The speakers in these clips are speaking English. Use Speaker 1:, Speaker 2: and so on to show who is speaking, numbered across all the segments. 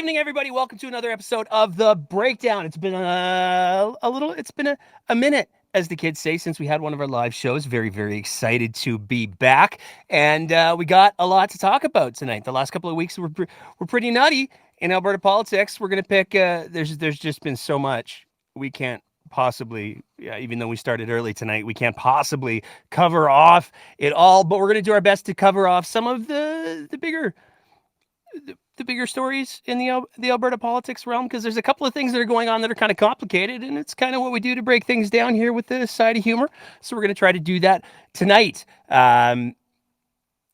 Speaker 1: evening, everybody. Welcome to another episode of The Breakdown. It's been a minute, as the kids say, since we had one of our live shows. Very, very excited to be back. And we got a lot to talk about tonight. The last couple of weeks were pretty nutty in Alberta politics. We're going to pick, there's just been so much we can't possibly, even though we started early tonight, we can't possibly cover off it all. But we're going to do our best to cover off some of the bigger stories in the Alberta politics realm, because there's a couple of things that are going on that are kind of complicated, and it's kind of what we do to break things down here with the side of humor. So we're going to try to do that tonight.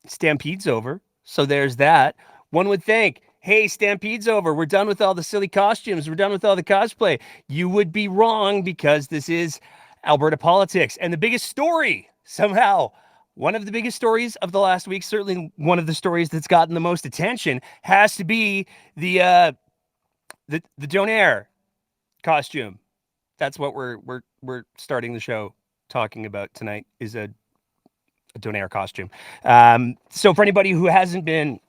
Speaker 1: Stampede's over, so there's that. One would think, hey, Stampede's over. We're done with all the silly costumes. We're done with all the cosplay. You would be wrong, because this is Alberta politics. And the biggest story, somehow, one of the biggest stories of the last week, certainly one of the stories that's gotten the most attention, has to be the Donair costume. That's what we're starting the show talking about tonight, is a Donair costume. So for anybody who hasn't been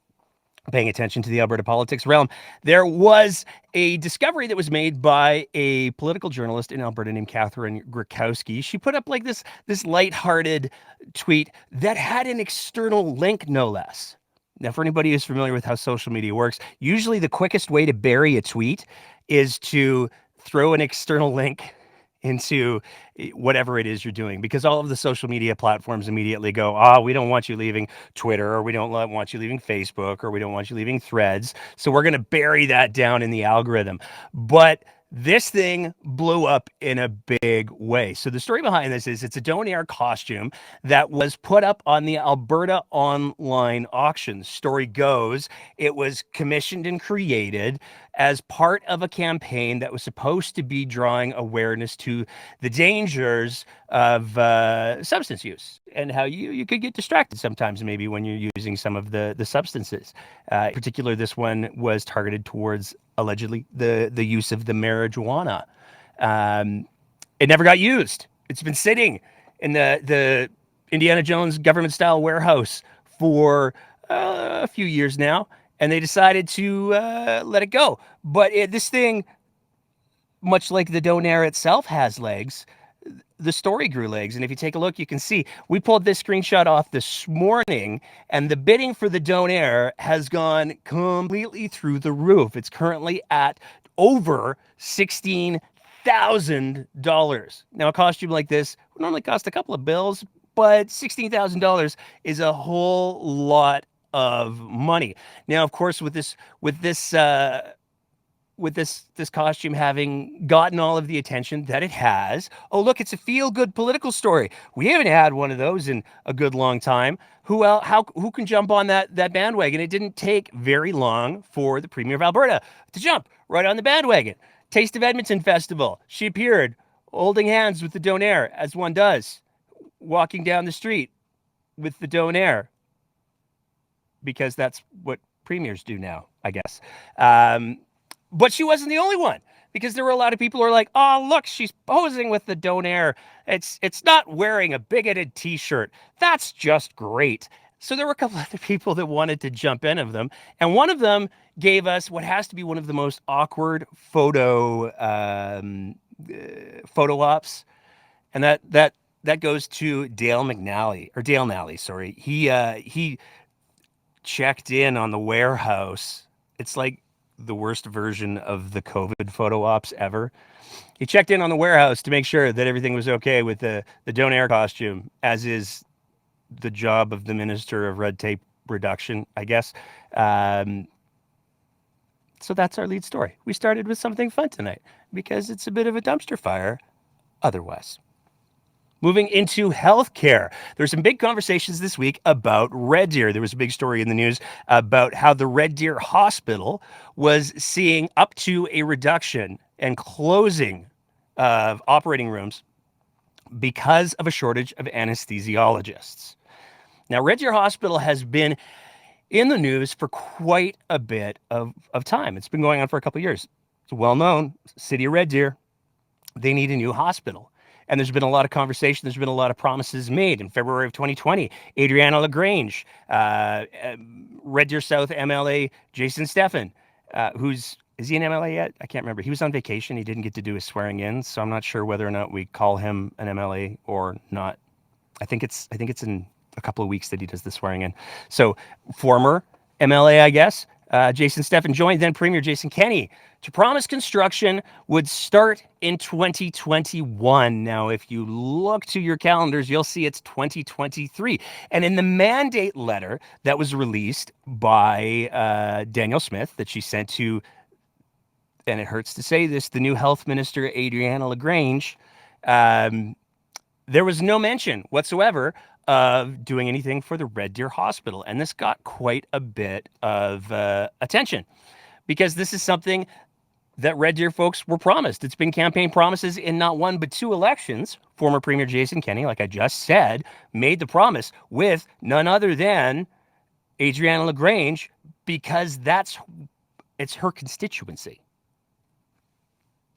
Speaker 1: paying attention to the Alberta politics realm, there was a discovery that was made by a political journalist in Alberta named Catherine Grakowski. She put up like this lighthearted tweet that had an external link, no less. Now, for anybody who's familiar with how social media works, usually the quickest way to bury a tweet is to throw an external link into whatever it is you're doing, because all of the social media platforms immediately go, we don't want you leaving Twitter, or we don't want you leaving Facebook, or we don't want you leaving Threads. So we're going to bury that down in the algorithm. But this thing blew up in a big way. So the story behind this is it's a Donair costume that was put up on the Alberta online auction. Story goes, it was commissioned and created as part of a campaign that was supposed to be drawing awareness to the dangers of substance use, and how you could get distracted sometimes, maybe when you're using some of the substances. In particular, this one was targeted towards, allegedly, the use of the marijuana. It never got used. It's been sitting in the Indiana Jones government-style warehouse for a few years now, and they decided to let it go. But this thing, much like the Donair itself, has legs. The story grew legs, and if you take a look, you can see we pulled this screenshot off this morning, and the bidding for the Donair has gone completely through the roof. It's currently at over $16,000. Now, a costume like this would normally cost a couple of bills, but $16,000 is a whole lot of money. Now, of course, with this costume having gotten all of the attention that it has. Oh, look, it's a feel-good political story. We haven't had one of those in a good long time. Who can jump on that bandwagon? It didn't take very long for the Premier of Alberta to jump right on the bandwagon. Taste of Edmonton Festival. She appeared holding hands with the Donair, as one does, walking down the street with the Donair, because that's what premiers do now, I guess. But she wasn't the only one, because there were a lot of people who are like, oh, look, she's posing with the Donair. It's not wearing a bigoted T-shirt. That's just great. So there were a couple other people that wanted to jump in of them. And one of them gave us what has to be one of the most awkward photo ops. And that goes to Dale Nally, sorry. He checked in on the warehouse. It's like the worst version of the COVID photo ops ever. He checked in on the warehouse to make sure that everything was okay with the Donair costume, as is the job of the Minister of Red Tape Reduction, I guess. So that's our lead story. We started with something fun tonight, because it's a bit of a dumpster fire otherwise. Moving into healthcare, there's some big conversations this week about Red Deer. There was a big story in the news about how the Red Deer Hospital was seeing up to a reduction and closing of operating rooms because of a shortage of anesthesiologists. Now, Red Deer Hospital has been in the news for quite a bit of time. It's been going on for a couple of years. It's well known, City of Red Deer, they need a new hospital. And there's been a lot of conversation. There's been a lot of promises made. In February of 2020, Adriana LaGrange, Red Deer South MLA Jason Steffen, Is he an MLA yet? I can't remember. He was on vacation. He didn't get to do his swearing in, so I'm not sure whether or not we call him an MLA or not. I think it's in a couple of weeks that he does the swearing in. So former MLA, I guess, Jason Steffen joined then Premier Jason Kenney to promise construction would start in 2021. Now, if you look to your calendars, you'll see it's 2023. And in the mandate letter that was released by Danielle Smith that she sent to, and it hurts to say this, the new health minister, Adriana LaGrange, there was no mention whatsoever of doing anything for the Red Deer Hospital. And this got quite a bit of attention because this is something that Red Deer folks were promised. It's been campaign promises in not one but two elections. Former Premier Jason Kenney, like I just said, made the promise with none other than Adriana LaGrange because it's her constituency.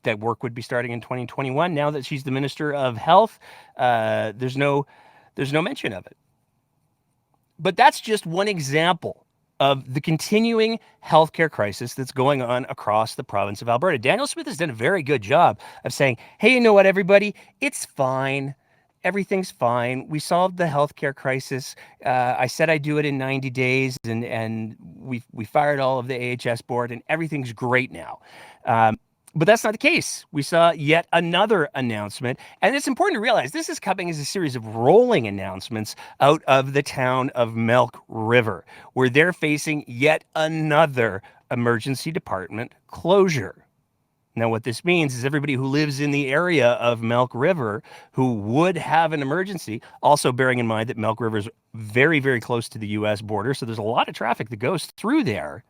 Speaker 1: That work would be starting in 2021. Now that she's the Minister of Health, there's no mention of it. But that's just one example of the continuing healthcare crisis that's going on across the province of Alberta. Danielle Smith has done a very good job of saying, hey, you know what, everybody? It's fine. Everything's fine. We solved the healthcare crisis. I said I'd do it in 90 days, and we fired all of the AHS board, and everything's great now. But that's not the case. We saw yet another announcement. And it's important to realize this is coming as a series of rolling announcements out of the town of Milk River, where they're facing yet another emergency department closure. Now, what this means is everybody who lives in the area of Milk River who would have an emergency, also bearing in mind that Milk River is very, very close to the U.S. border, so there's a lot of traffic that goes through there.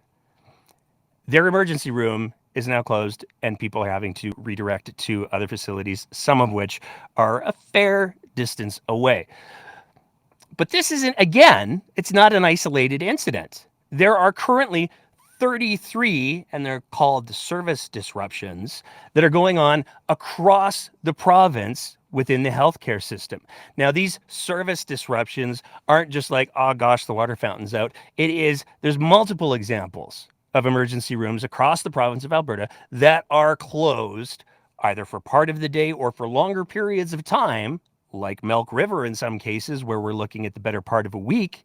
Speaker 1: Their emergency room is now closed, and people are having to redirect it to other facilities, some of which are a fair distance away. But this isn't, again, it's not an isolated incident. There are currently 33, and they're called service disruptions, that are going on across the province within the healthcare system. Now, these service disruptions aren't just like, oh gosh, the water fountain's out. There's multiple examples of emergency rooms across the province of Alberta that are closed either for part of the day or for longer periods of time, like Milk River in some cases, where we're looking at the better part of a week,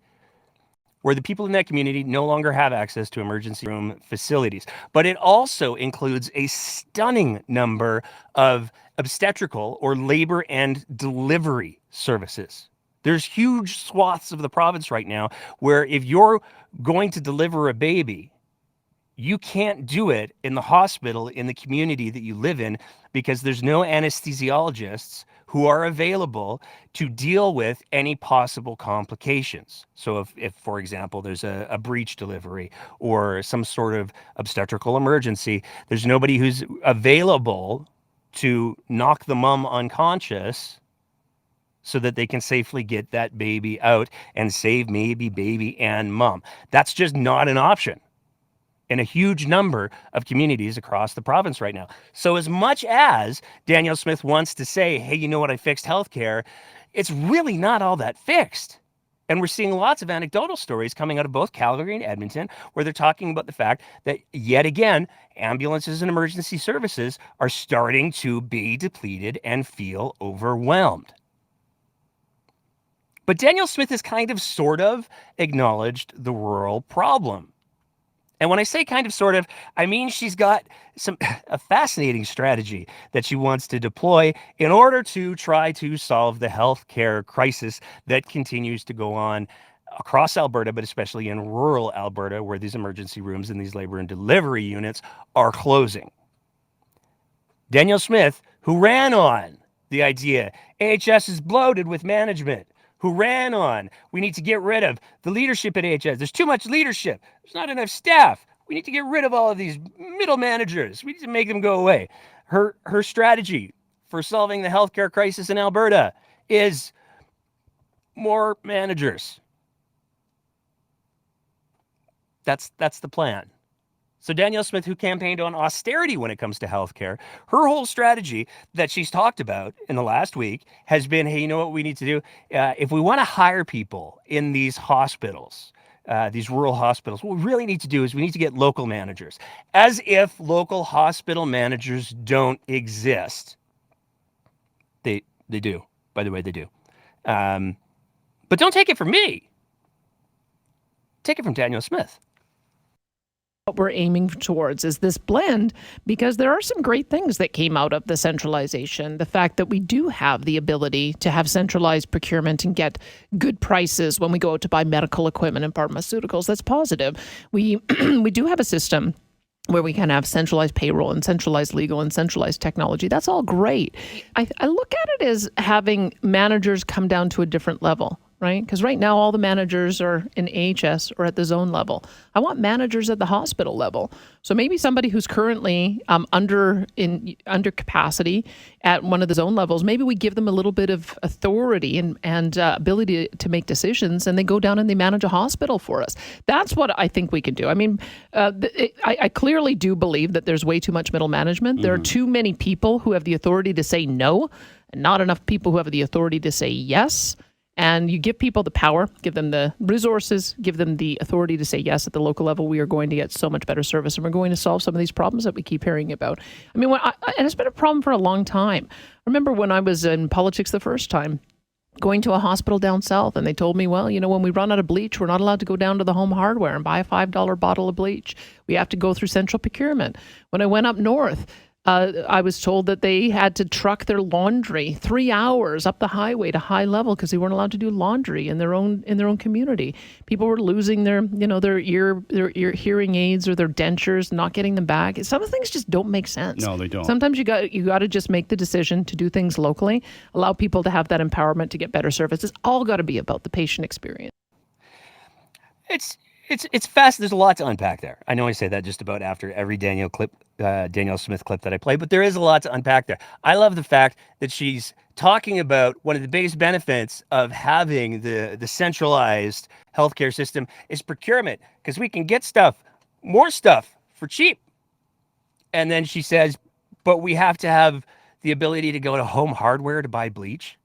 Speaker 1: where the people in that community no longer have access to emergency room facilities. But it also includes a stunning number of obstetrical or labor and delivery services. There's huge swaths of the province right now where if you're going to deliver a baby, you can't do it in the hospital in the community that you live in because there's no anesthesiologists who are available to deal with any possible complications. So if for example, there's a breech delivery or some sort of obstetrical emergency, there's nobody who's available to knock the mom unconscious so that they can safely get that baby out and save maybe baby and mom. That's just not an option in a huge number of communities across the province right now. So as much as Danielle Smith wants to say, hey, you know what, I fixed healthcare, it's really not all that fixed. And we're seeing lots of anecdotal stories coming out of both Calgary and Edmonton where they're talking about the fact that, yet again, ambulances and emergency services are starting to be depleted and feel overwhelmed. But Danielle Smith has kind of sort of acknowledged the rural problem. And when I say kind of sort of, I mean she's got a fascinating strategy that she wants to deploy in order to try to solve the healthcare crisis that continues to go on across Alberta, but especially in rural Alberta, where these emergency rooms and these labor and delivery units are closing. Danielle Smith, who ran on the idea AHS is bloated with management, who ran on, we need to get rid of the leadership at AHS. There's too much leadership. There's not enough staff. We need to get rid of all of these middle managers. We need to make them go away. Her strategy for solving the healthcare crisis in Alberta is more managers. That's the plan. So Danielle Smith, who campaigned on austerity when it comes to healthcare, her whole strategy that she's talked about in the last week has been, hey, you know what we need to do? If we want to hire people in these hospitals, these rural hospitals. What we really need to do is we need to get local managers, as if local hospital managers don't exist. They do. By the way, they do. But don't take it from me. Take it from Danielle Smith.
Speaker 2: What we're aiming towards is this blend, because there are some great things that came out of the centralization. The fact that we do have the ability to have centralized procurement and get good prices when we go out to buy medical equipment and pharmaceuticals, that's positive. We do have a system where we can have centralized payroll and centralized legal and centralized technology. That's all great. I look at it as having managers come down to a different level, right? Because right now all the managers are in AHS or at the zone level. I want managers at the hospital level. So maybe somebody who's currently under capacity at one of the zone levels, maybe we give them a little bit of authority and ability to make decisions, and they go down and they manage a hospital for us. That's what I think we can do. I mean, I clearly do believe that there's way too much middle management. There are too many people who have the authority to say no, and not enough people who have the authority to say yes. And you give people the power, give them the resources, give them the authority to say yes at the local level. We are going to get so much better service, and we're going to solve some of these problems that we keep hearing about. I mean, and it's been a problem for a long time. I remember when I was in politics the first time, going to a hospital down south, and they told me, well, when we run out of bleach, we're not allowed to go down to the Home Hardware and buy a $5 bottle of bleach. We have to go through central procurement. When I went up north, I was told that they had to truck their laundry 3 hours up the highway to high level because they weren't allowed to do laundry in their own community. People were losing their ear hearing aids or their dentures, not getting them back. Some of the things just don't make sense.
Speaker 3: No, they don't.
Speaker 2: Sometimes you got to just make the decision to do things locally, allow people to have that empowerment to get better service. It's all got to be about the patient experience.
Speaker 1: It's fast. There's a lot to unpack there. I know I say that just about after every Danielle Smith clip that I play, but there is a lot to unpack there. I love the fact that she's talking about one of the biggest benefits of having the centralized healthcare system is procurement, because we can get more stuff for cheap. And then she says, but we have to have the ability to go to Home Hardware to buy bleach.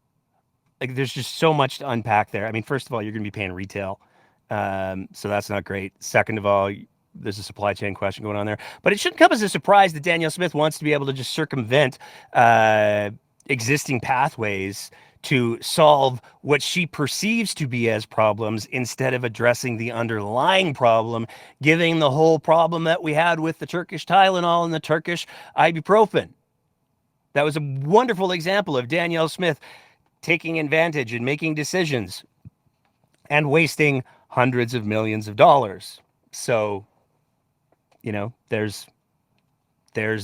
Speaker 1: Like, there's just so much to unpack there. I mean, first of all, you're going to be paying retail. So that's not great. Second of all, there's a supply chain question going on there. But it shouldn't come as a surprise that Danielle Smith wants to be able to just circumvent existing pathways to solve what she perceives to be as problems instead of addressing the underlying problem, giving the whole problem that we had with the Turkish Tylenol and the Turkish ibuprofen. That was a wonderful example of Danielle Smith taking advantage and making decisions and wasting hundreds of millions of dollars. So, there's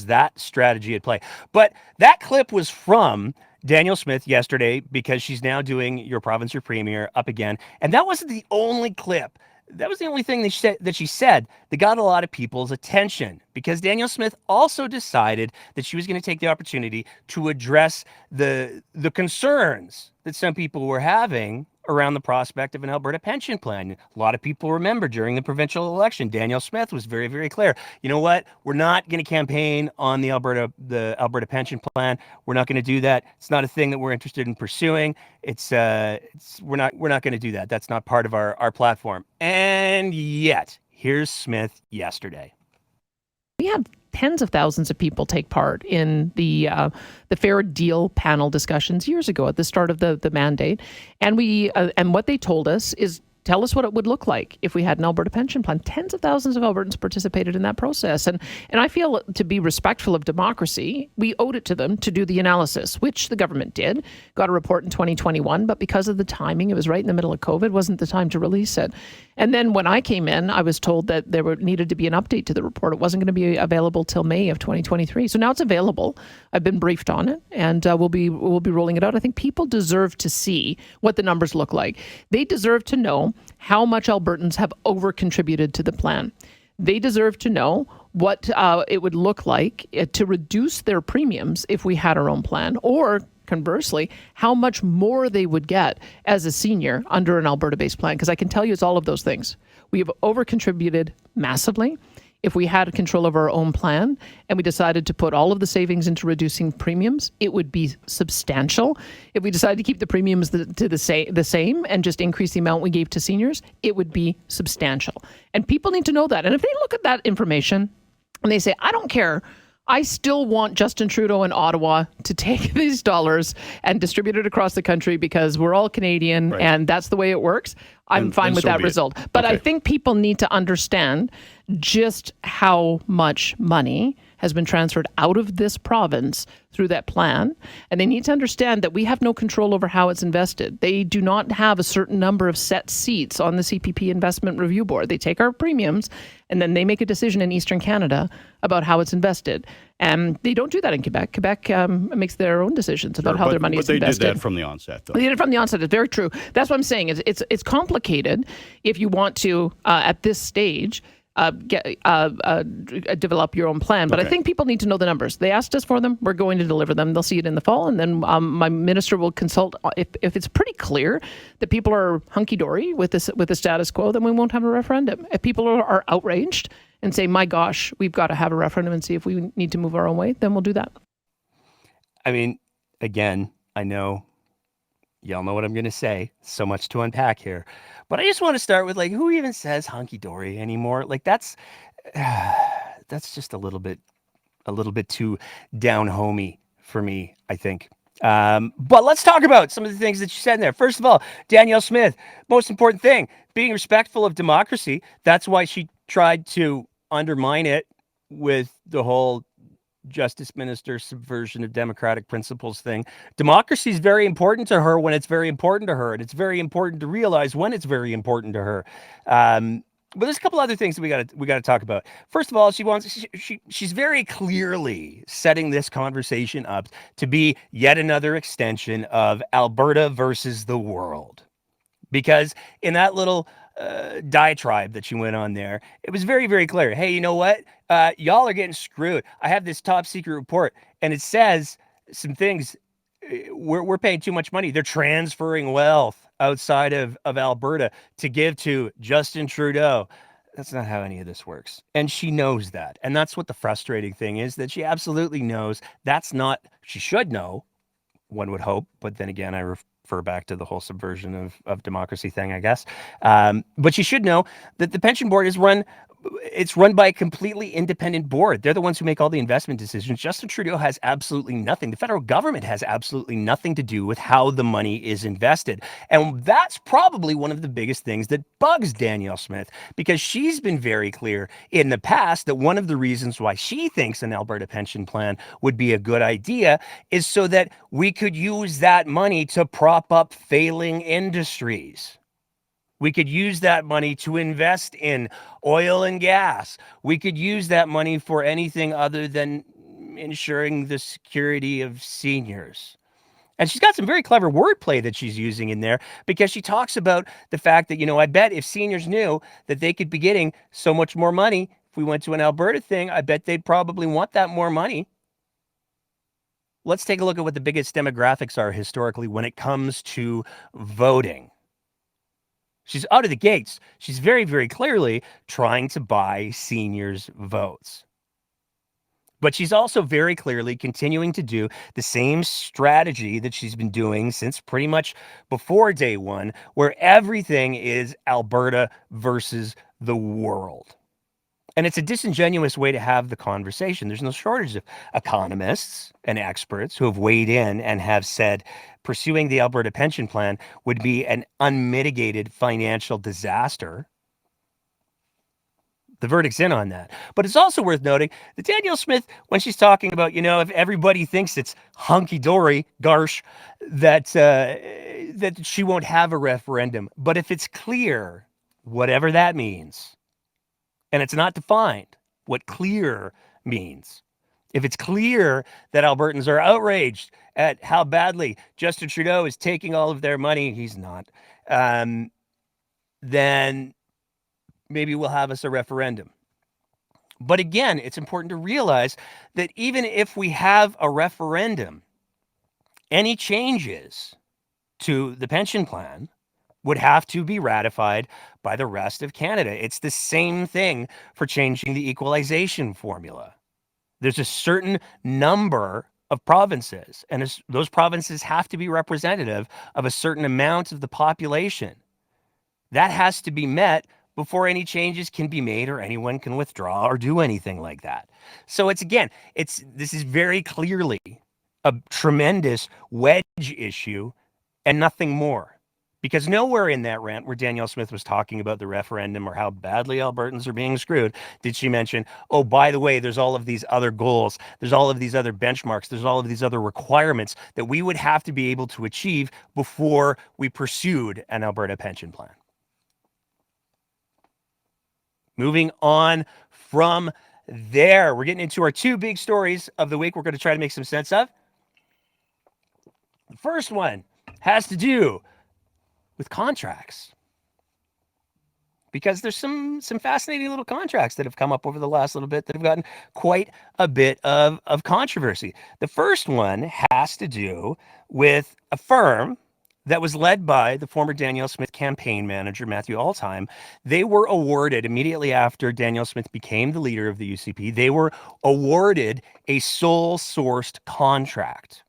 Speaker 1: that strategy at play. But that clip was from Danielle Smith yesterday, because she's now doing Your Province, Your Premier up again. And that wasn't the only clip. That was the only thing that she said that got a lot of people's attention, because Danielle Smith also decided that she was going to take the opportunity to address the concerns that some people were having around the prospect of an Alberta pension plan. A lot of people remember during the provincial election, Danielle Smith was very, very clear. You know what? We're not going to campaign on the Alberta pension plan. We're not going to do that. It's not a thing that we're interested in pursuing. We're not going to do that. That's not part of our platform. And yet, here's Smith yesterday.
Speaker 2: We have tens of thousands of people take part in the Fair Deal panel discussions years ago at the start of the mandate. And and what they told us is, tell us what it would look like if we had an Alberta pension plan. Tens of thousands of Albertans participated in that process. And I feel, to be respectful of democracy, we owed it to them to do the analysis, which the government did. Got a report in 2021, but because of the timing, it was right in the middle of COVID, wasn't the time to release it. And then when I came in, I was told that there needed to be an update to the report. It wasn't going to be available till May of 2023. So now it's available. I've been briefed on it, and we'll be rolling it out. I think people deserve to see what the numbers look like. They deserve to know how much Albertans have over-contributed to the plan. They deserve to know what it would look like to reduce their premiums if we had our own plan, or conversely, how much more they would get as a senior under an Alberta-based plan. Because I can tell you it's all of those things. We have over-contributed massively. if we had control of our own plan and we decided to put all of the savings into reducing premiums, it would be substantial. If we decided to keep the premiums the same and just increase the amount we gave to seniors, it would be substantial. And people need to know that. And if they look at that information and they say, I don't care, I still want Justin Trudeau in Ottawa to take these dollars and distribute it across the country because we're all Canadian and that's the way it works, I'm fine with that result. But I think people need to understand just how much money has been transferred out of this province through that plan. And they need to understand that we have no control over how it's invested. They do not have a certain number of set seats on the CPP Investment Review Board. They take our premiums and then they make a decision in Eastern Canada about how it's invested. And they don't do that in Quebec. Quebec makes their own decisions about how their money is invested.
Speaker 3: But they did that from the onset, though.
Speaker 2: They did it from the onset. It's very true. That's what I'm saying. It's complicated if you want to, at this stage, develop your own plan. But I think people need to know the numbers. They asked us for them. We're going to deliver them. They'll see it in the fall. And then my minister will consult. If it's pretty clear that people are hunky-dory with the status quo, then we won't have a referendum. If people are outraged and say, my gosh, we've got to have a referendum and see if we need to move our own way, then we'll do that.
Speaker 1: I mean, again, I know y'all know what I'm going to say. So much to unpack here. But I just want to start with, like, who even says hunky-dory anymore? Like, that's just a little bit too down-homey for me, I think. But let's talk about some of the things that you said in there. First of all, Danielle Smith, most important thing, being respectful of democracy. That's why she tried to undermine it with the whole Justice Minister subversion of democratic principles thing. Democracy is very important to her when it's very important to her, and it's very important to realize when it's very important to her. But there's a couple other things that we got to talk about. First of all, she's very clearly setting this conversation up to be yet another extension of Alberta versus the world, because in that little diatribe that she went on there, it was very, very clear. Hey, you know what? Y'all are getting screwed. I have this top secret report, and it says some things. We're paying too much money. They're transferring wealth outside of Alberta to give to Justin Trudeau. That's not how any of this works. And she knows that. And that's what the frustrating thing is, that she absolutely knows that's not, she should know, one would hope. But then again, I refer back to the whole subversion of democracy thing, I guess. But she should know that the pension board is run by a completely independent board. They're the ones who make all the investment decisions. Justin Trudeau has absolutely nothing. The federal government has absolutely nothing to do with how the money is invested. And that's probably one of the biggest things that bugs Danielle Smith, because she's been very clear in the past that one of the reasons why she thinks an Alberta pension plan would be a good idea is so that we could use that money to prop up failing industries. We could use that money to invest in oil and gas. We could use that money for anything other than ensuring the security of seniors. And she's got some very clever wordplay that she's using in there, because she talks about the fact that, I bet if seniors knew that they could be getting so much more money, if we went to an Alberta thing, I bet they'd probably want that more money. Let's take a look at what the biggest demographics are historically when it comes to voting. She's out of the gates. She's very, very clearly trying to buy seniors' votes. But she's also very clearly continuing to do the same strategy that she's been doing since pretty much before day one, where everything is Alberta versus the world. And it's a disingenuous way to have the conversation. There's no shortage of economists and experts who have weighed in and have said pursuing the Alberta pension plan would be an unmitigated financial disaster. The verdict's in on that. But it's also worth noting that Danielle Smith, when she's talking about, if everybody thinks it's hunky-dory, garsh, that she won't have a referendum. But if it's clear, whatever that means, and it's not defined what clear means. If it's clear that Albertans are outraged at how badly Justin Trudeau is taking all of their money, he's not, then maybe we'll have us a referendum. But again, it's important to realize that even if we have a referendum, any changes to the pension plan would have to be ratified by the rest of Canada. It's the same thing for changing the equalization formula. There's a certain number of provinces, and those provinces have to be representative of a certain amount of the population. That has to be met before any changes can be made or anyone can withdraw or do anything like that. So this is very clearly a tremendous wedge issue and nothing more. Because nowhere in that rant where Danielle Smith was talking about the referendum or how badly Albertans are being screwed did she mention, oh, by the way, there's all of these other goals, there's all of these other benchmarks, there's all of these other requirements that we would have to be able to achieve before we pursued an Alberta pension plan. Moving on from there, we're getting into our two big stories of the week we're going to try to make some sense of. The first one has to do with contracts, because there's some fascinating little contracts that have come up over the last little bit that have gotten quite a bit of controversy. The first one has to do with a firm that was led by the former Danielle Smith campaign manager, Matthew Altheim. They were awarded immediately after Danielle Smith became the leader of the UCP, they were awarded a sole sourced contract.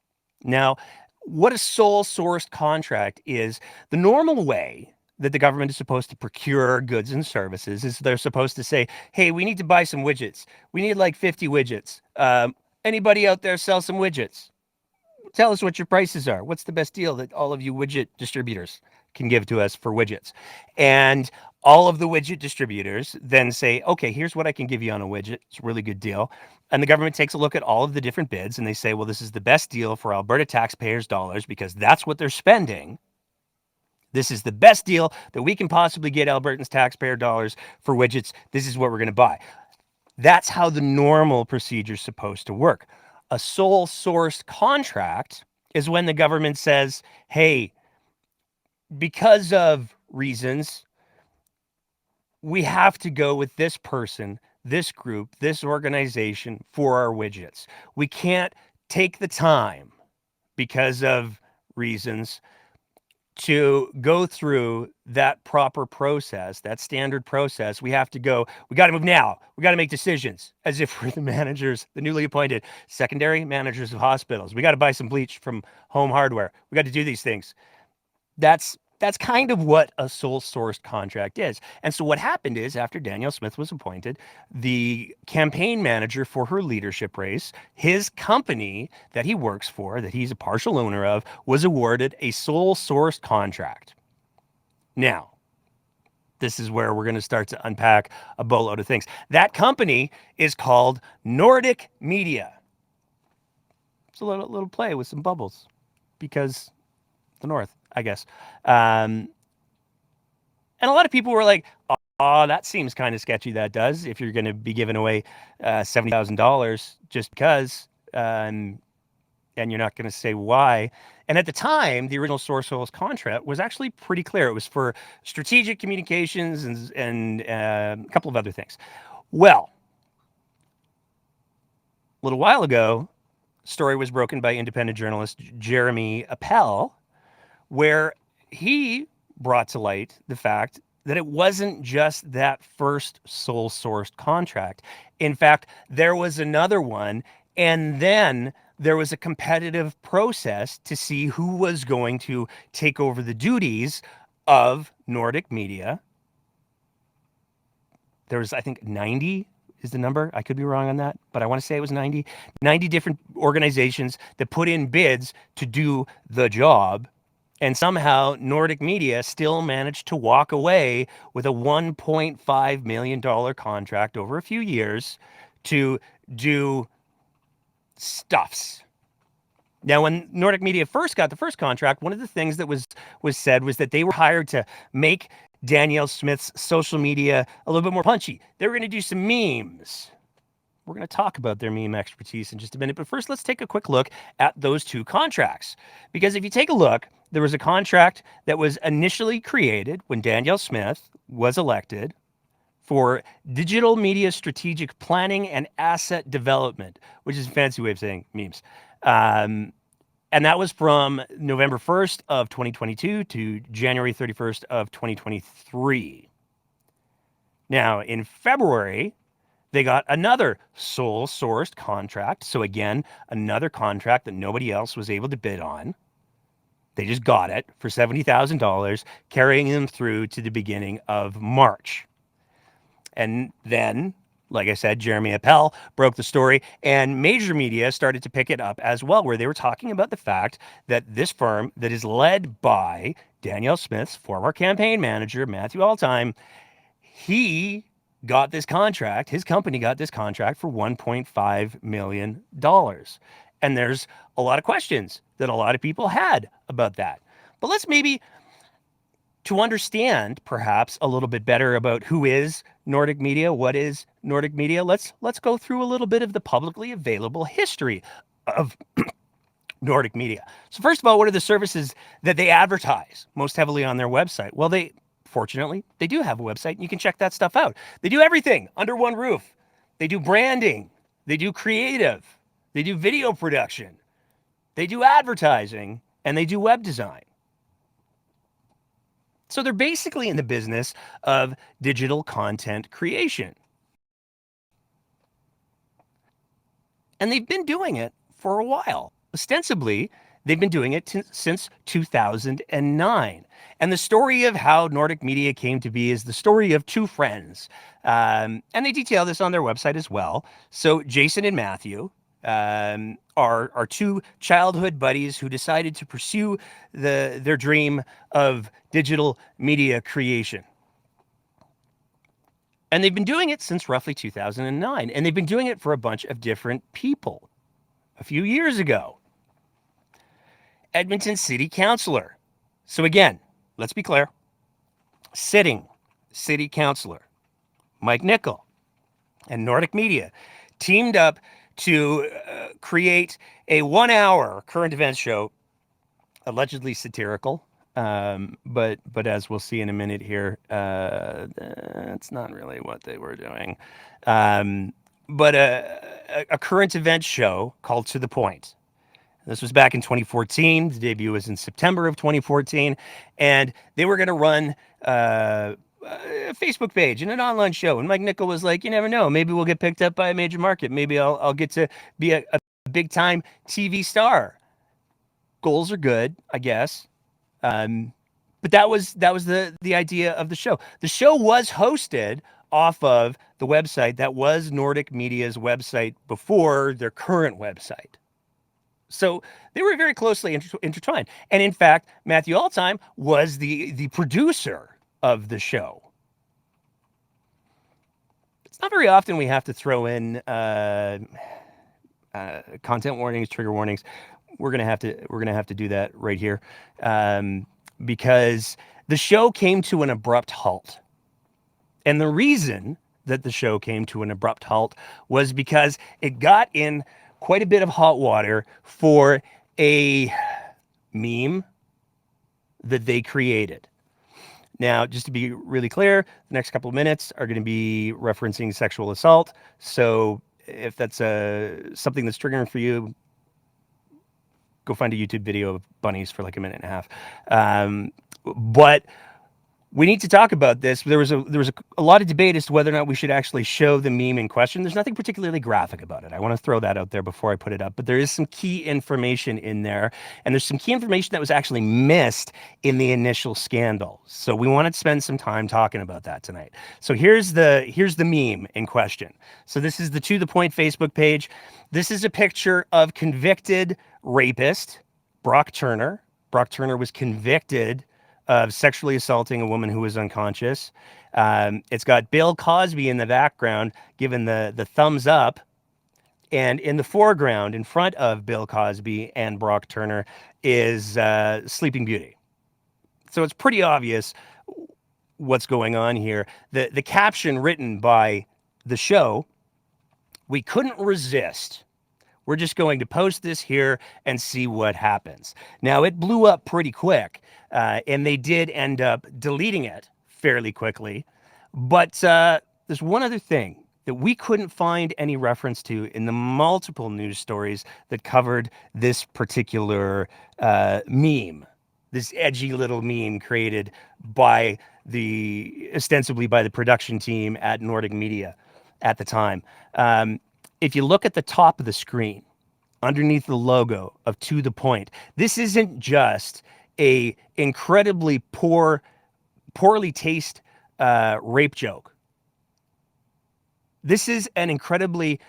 Speaker 1: Now, what a sole sourced contract is, the normal way that the government is supposed to procure goods and services is they're supposed to say, hey, we need to buy some widgets. We need like 50 widgets. Anybody out there sell some widgets? Tell us what your prices are. What's the best deal that all of you widget distributors can give to us for widgets? And all of the widget distributors then say, okay, here's what I can give you on a widget. It's a really good deal. And the government takes a look at all of the different bids and they say, well, this is the best deal for Alberta taxpayers' dollars because that's what they're spending. This is the best deal that we can possibly get Albertans' taxpayer dollars for widgets. This is what we're going to buy. That's how the normal procedure is supposed to work. A sole sourced contract is when the government says, hey, because of reasons, we have to go with this person, this group, this organization for our widgets. We can't take the time because of reasons to go through that proper process, that standard process. We have to go, we got to move now. We got to make decisions as if we're the managers, the newly appointed secondary managers of hospitals. We got to buy some bleach from Home Hardware. We got to do these things. That's kind of what a sole sourced contract is. And so what happened is, after Danielle Smith was appointed, the campaign manager for her leadership race, his company that he works for, that he's a partial owner of, was awarded a sole sourced contract. Now, this is where we're going to start to unpack a boatload of things. That company is called Nordic Media. It's a little play with some bubbles because the North, I guess. And a lot of people were like, oh, that seems kind of sketchy. That does, if you're going to be giving away $70,000 just because, and you're not going to say why. And at the time, the original source source contract was actually pretty clear. It was for strategic communications and a couple of other things. Well, a little while ago, story was broken by independent journalist Jeremy Appel, where he brought to light the fact that it wasn't just that first sole sourced contract. In fact, there was another one, and then there was a competitive process to see who was going to take over the duties of Nordic Media. There was, I think, 90 is the number. I could be wrong on that, but I want to say it was 90 different organizations that put in bids to do the job. And somehow Nordic Media still managed to walk away with a $1.5 million contract over a few years to do stuffs. Now, when Nordic Media first got the first contract, one of the things that was said was that they were hired to make Danielle Smith's social media a little bit more punchy. They were going to do some memes. We're going to talk about their meme expertise in just a minute. But first, let's take a quick look at those two contracts. Because if you take a look, there was a contract that was initially created when Danielle Smith was elected for digital media strategic planning and asset development, which is a fancy way of saying memes. And And that was from November 1st of 2022 to January 31st of 2023. Now, in February, they got another sole sourced contract. So, again, another contract that nobody else was able to bid on. They just got it for $70,000, carrying them through to the beginning of March. And then, like I said, Jeremy Appel broke the story, and major media started to pick it up as well, where they were talking about the fact that this firm that is led by Danielle Smith's former campaign manager, Matthew Altime, he got this contract, his company got this contract for $1.5 million. And there's a lot of questions that a lot of people had about that. But let's maybe, to understand perhaps a little bit better about who is Nordic Media, what is Nordic Media, let's go through a little bit of the publicly available history of Nordic Media. So first of all, what are the services that they advertise most heavily on their website? Well, fortunately, they do have a website, and you can check that stuff out. They do everything under one roof. They do branding. They do creative. They do video production. They do advertising, and they do web design. So they're basically in the business of digital content creation. And they've been doing it for a while. Ostensibly, they've been doing it since 2009. And the story of how Nordic Media came to be is the story of two friends. And they detail this on their website as well. So Jason and Matthew are two childhood buddies who decided to pursue their dream of digital media creation. And they've been doing it since roughly 2009. And they've been doing it for a bunch of different people. A few years ago, Edmonton City Councillor. So again, let's be clear. Sitting City Councillor Mike Nickel and Nordic Media teamed up to create a 1-hour current events show, allegedly satirical. But as we'll see in a minute here, that's not really what they were doing. But a current event show called To The Point. This was back in 2014. The debut was in September of 2014. And they were going to run a Facebook page and an online show. And Mike Nickel was like, you never know. Maybe we'll get picked up by a major market. Maybe I'll get to be a big-time TV star. Goals are good, I guess. But that was the idea of the show. The show was hosted off of the website that was Nordic Media's website before their current website. So they were very closely intertwined. And in fact, Matthew Altime was the producer of the show. It's not very often we have to throw in content warnings, trigger warnings. We're gonna have to do that right here, because the show came to an abrupt halt. And the reason that the show came to an abrupt halt was because it got in quite a bit of hot water for a meme that they created. Now, just to be really clear, the next couple of minutes are going to be referencing sexual assault. So if that's something that's triggering for you, go find a YouTube video of bunnies for like a minute and a half. But we need to talk about this. There was a lot of debate as to whether or not we should actually show the meme in question. There's nothing particularly graphic about it. I want to throw that out there before I put it up. But there is some key information in there. And there's some key information that was actually missed in the initial scandal. So we want to spend some time talking about that tonight. So here's the meme in question. So this is the To The Point Facebook page. This is a picture of convicted rapist Brock Turner. Brock Turner was convicted of sexually assaulting a woman who was unconscious. It's got Bill Cosby in the background, giving the thumbs up. And in the foreground, in front of Bill Cosby and Brock Turner, is Sleeping Beauty. So it's pretty obvious what's going on here. The caption written by the show, "We couldn't resist. We're just going to post this here and see what happens." Now, it blew up pretty quick, and they did end up deleting it fairly quickly. But there's one other thing that we couldn't find any reference to in the multiple news stories that covered this particular meme, this edgy little meme created by ostensibly by the production team at Nordic Media at the time. If you look at the top of the screen, underneath the logo of To The Point, this isn't just a incredibly poorly taste rape joke. This is an incredibly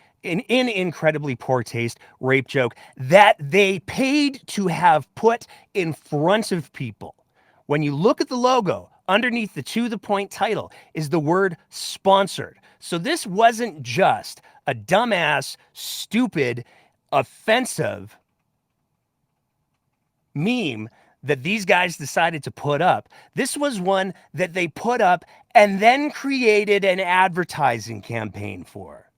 Speaker 1: poor taste rape joke that they paid to have put in front of people. When you look at the logo, underneath the To The Point title is the word sponsored. So this wasn't just a dumbass, stupid, offensive meme that these guys decided to put up. This was one that they put up and then created an advertising campaign for,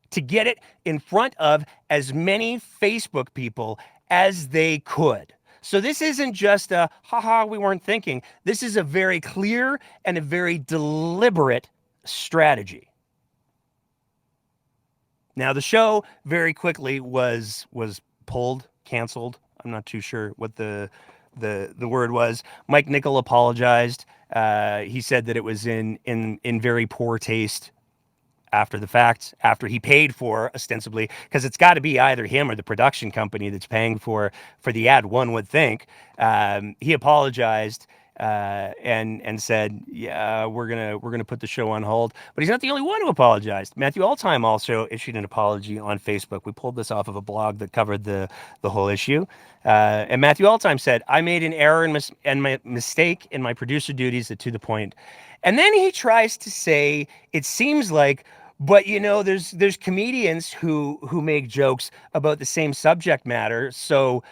Speaker 1: to get it in front of as many Facebook people as they could. So this isn't just a, haha, we weren't thinking. This is a very clear and a very deliberate strategy. Now, the show very quickly was pulled, canceled. I'm not too sure what the word was. Mike Nichol apologized. He said that it was in very poor taste after the fact, after he paid for, ostensibly, because it's got to be either him or the production company that's paying for the ad, one would think. He apologized and said, yeah, we're gonna put the show on hold. But he's not the only one who apologized. Matthew Altime also issued an apology on Facebook. We pulled this off of a blog that covered the whole issue. And Matthew Altime said, I made an error and my mistake in my producer duties at To The Point. And then he tries to say, it seems like, but there's comedians who make jokes about the same subject matter. So,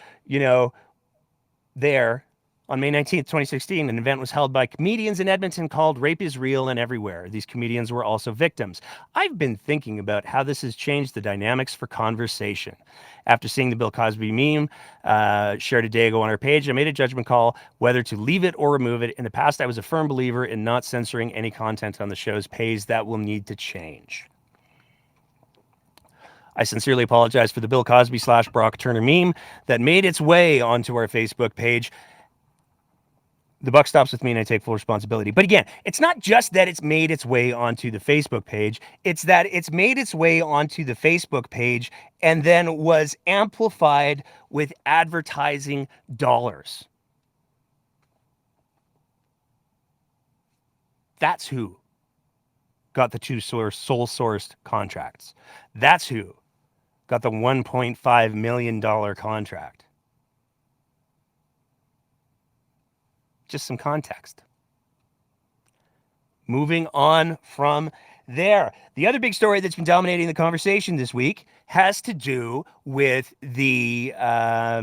Speaker 1: there on May 19th, 2016, an event was held by comedians in Edmonton called Rape is Real and Everywhere. These comedians were also victims. I've been thinking about how this has changed the dynamics for conversation. After seeing the Bill Cosby meme shared a day ago on our page, I made a judgment call whether to leave it or remove it. In the past, I was a firm believer in not censoring any content on the show's page. That will need to change. I sincerely apologize for the Bill Cosby / Brock Turner meme that made its way onto our Facebook page. The buck stops with me and I take full responsibility. But again, it's not just that it's made its way onto the Facebook page. It's that it's made its way onto the Facebook page and then was amplified with advertising dollars. That's who got the two sole sourced contracts. That's who got the $1.5 million contract. Just some context. Moving on from there. The other big story that's been dominating the conversation this week has to do with the, let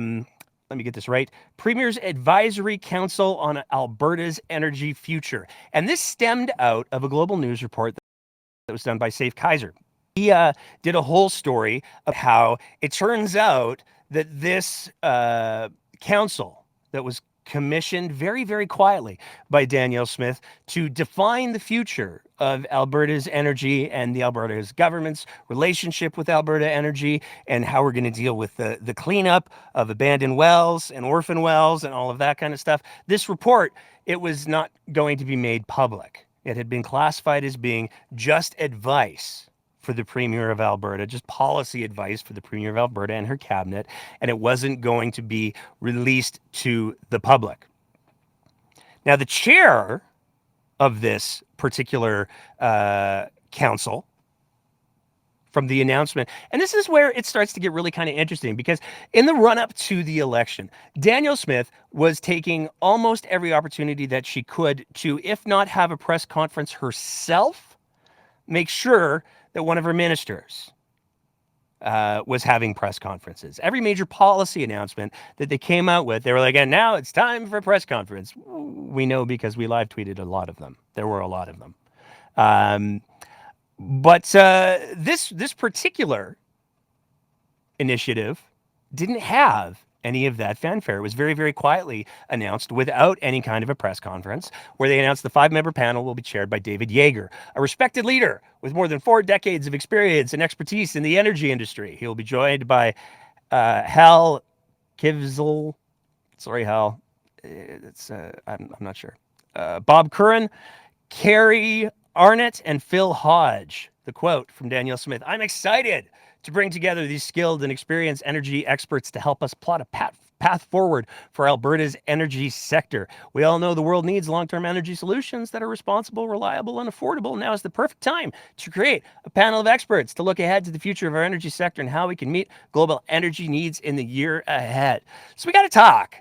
Speaker 1: me get this right, Premier's Advisory Council on Alberta's Energy Future. And this stemmed out of a global news report that was done by Safe Kaiser. He did a whole story of how it turns out that this council that was commissioned very, very quietly by Danielle Smith to define the future of Alberta's energy and the Alberta's government's relationship with Alberta Energy and how we're going to deal with the cleanup of abandoned wells and orphan wells and all of that kind of stuff. This report, it was not going to be made public. It had been classified as being just advice for the Premier of Alberta, just policy advice for the Premier of Alberta and her cabinet, and it wasn't going to be released to the public. Now, the chair of this particular council, from the announcement, and this is where it starts to get really kind of interesting, because in the run-up to the election, Danielle Smith was taking almost every opportunity that she could to, if not have a press conference herself, make sure that one of her ministers was having press conferences. Every major policy announcement that they came out with, they were like, and now it's time for a press conference. We know because we live tweeted a lot of them. There were a lot of them. But this particular initiative didn't have any of that fanfare. It was very, very quietly announced without any kind of a press conference, where they announced the 5-member panel will be chaired by David Yeager, a respected leader with more than 4 decades of experience and expertise in the energy industry. He will be joined by Hal Kivzel. Sorry, Hal. I'm not sure. Bob Curran, Carrie Arnott, and Phil Hodge. The quote from Danielle Smith: "I'm excited to bring together these skilled and experienced energy experts to help us plot a path forward for Alberta's energy sector. We all know the world needs long-term energy solutions that are responsible, reliable, and affordable. Now is the perfect time to create a panel of experts to look ahead to the future of our energy sector and how we can meet global energy needs in the year ahead." So we got to talk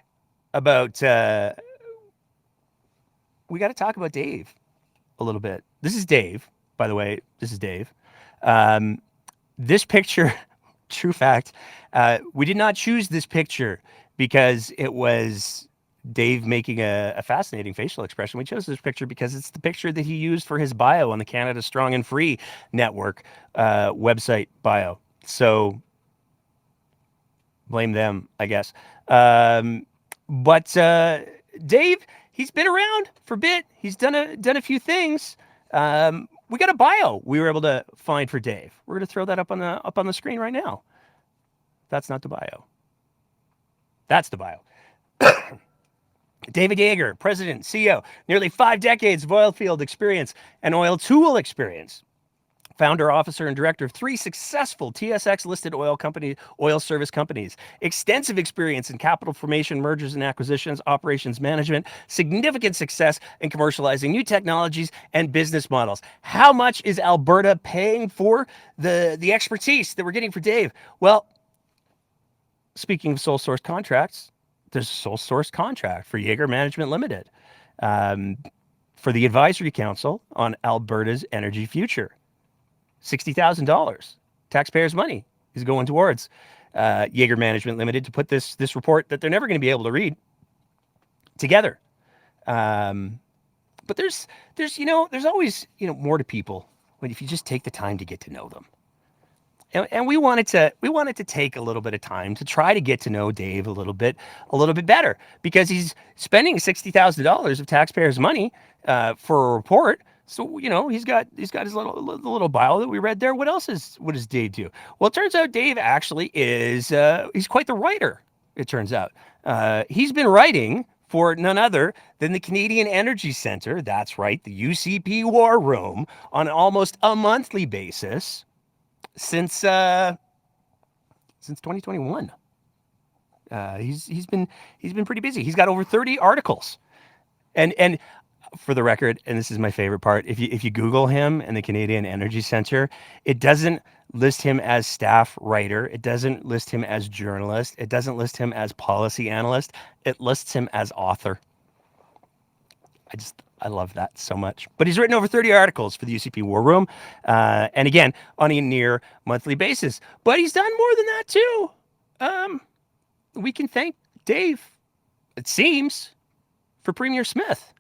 Speaker 1: about Dave a little bit. This is Dave, by the way. This is Dave. This picture, true fact, we did not choose this picture because it was Dave making a fascinating facial expression. We chose this picture because it's the picture that he used for his bio on the Canada Strong and Free Network website bio. So blame them, I guess. But Dave, he's been around for a bit. He's done a few things. We got a bio we were able to find for Dave. We're going to throw that up on the screen right now. That's not the bio. That's the bio. David Yeager, President, CEO, nearly 5 decades of oil field experience and oil tool experience. Founder, officer, and director of 3 successful TSX-listed oil service companies. Extensive experience in capital formation, mergers and acquisitions, operations management, significant success in commercializing new technologies and business models. How much is Alberta paying for the expertise that we're getting for Dave? Well, speaking of sole source contracts, there's a sole source contract for Yeager Management Limited for the Advisory Council on Alberta's energy future. $60,000 taxpayers' money is going towards Yeager Management Limited to put this report that they're never going to be able to read together. But there's always more to people if you just take the time to get to know them. And we wanted to take a little bit of time to try to get to know Dave a little bit better, because he's spending $60,000 of taxpayers' money for a report. So he's got his little bio that we read there. What does Dave do? Well, it turns out Dave actually is he's quite the writer. It turns out he's been writing for none other than the Canadian Energy Centre. That's right, the UCP War Room, on almost a monthly basis since 2021. He's been pretty busy. He's got over 30 articles, and for the record, and this is my favorite part, if you Google him and the Canadian Energy Centre, it doesn't list him as staff writer. It doesn't list him as journalist. It doesn't list him as policy analyst. It lists him as author. I love that so much. But he's written over 30 articles for the UCP War Room, and again, on a near monthly basis. But he's done more than that too. We can thank Dave, it seems, for Premier Smith.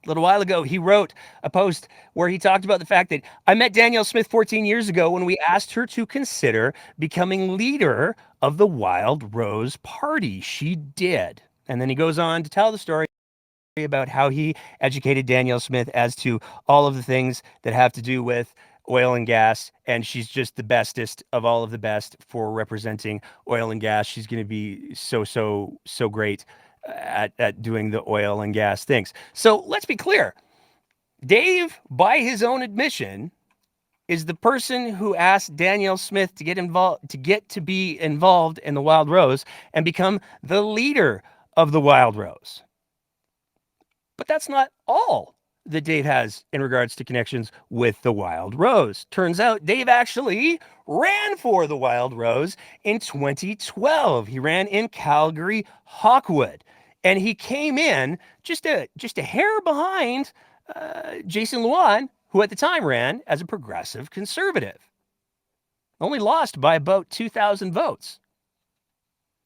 Speaker 1: A little while ago, he wrote a post where he talked about the fact that I met Danielle Smith 14 years ago when we asked her to consider becoming leader of the Wild Rose Party. She did. And then he goes on to tell the story about how he educated Danielle Smith as to all of the things that have to do with oil and gas, and she's just the bestest of all of the best for representing oil and gas. She's going to be so great at doing the oil and gas things. So let's be clear. Dave, by his own admission, is the person who asked Danielle Smith to be involved in the Wild Rose and become the leader of the Wild Rose. But that's not all that Dave has in regards to connections with the Wild Rose. Turns out Dave actually ran for the Wild Rose in 2012. He ran in Calgary Hawkwood, and he came in just a hair behind Jason Luan, who at the time ran as a progressive conservative. Only lost by about 2,000 votes.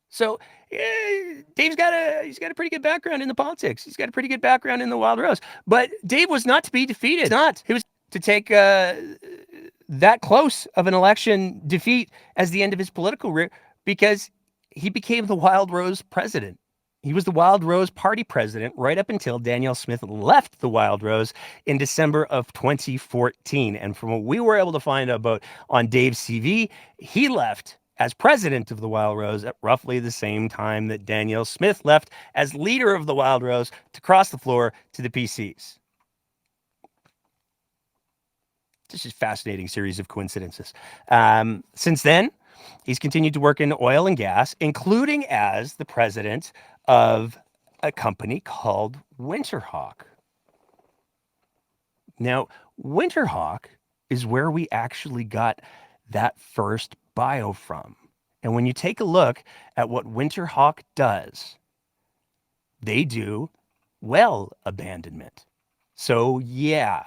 Speaker 1: So Dave's got a pretty good background in the politics. He's got a pretty good background in the Wild Rose. But Dave was not to be defeated. He was to take that close of an election defeat as the end of his political career, because he became the Wild Rose president. He was the Wild Rose Party president right up until Danielle Smith left the Wild Rose in December of 2014. And from what we were able to find out about on Dave's CV, he left as president of the Wild Rose at roughly the same time that Danielle Smith left as leader of the Wild Rose to cross the floor to the PCs. This is a fascinating series of coincidences. Since then, he's continued to work in oil and gas, including as the president of a company called Winterhawk. Now, Winterhawk is where we actually got that first bio from. And when you take a look at what Winterhawk does, they do well abandonment. So, yeah,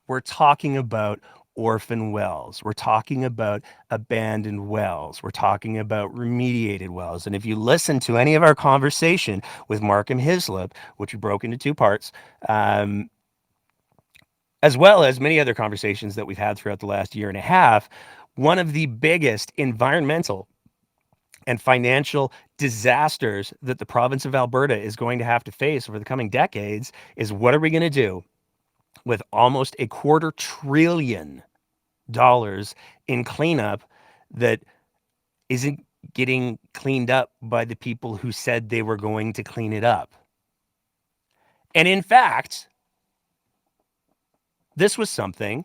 Speaker 1: we're talking about orphan wells. We're talking about abandoned wells. We're talking about remediated wells. And if you listen to any of our conversation with Markham Hislop, which we broke into two parts, as well as many other conversations that we've had throughout the last year and a half, one of the biggest environmental and financial disasters that the province of Alberta is going to have to face over the coming decades is what are we going to do with almost $250 billion in cleanup that isn't getting cleaned up by the people who said they were going to clean it up. And in fact, this was something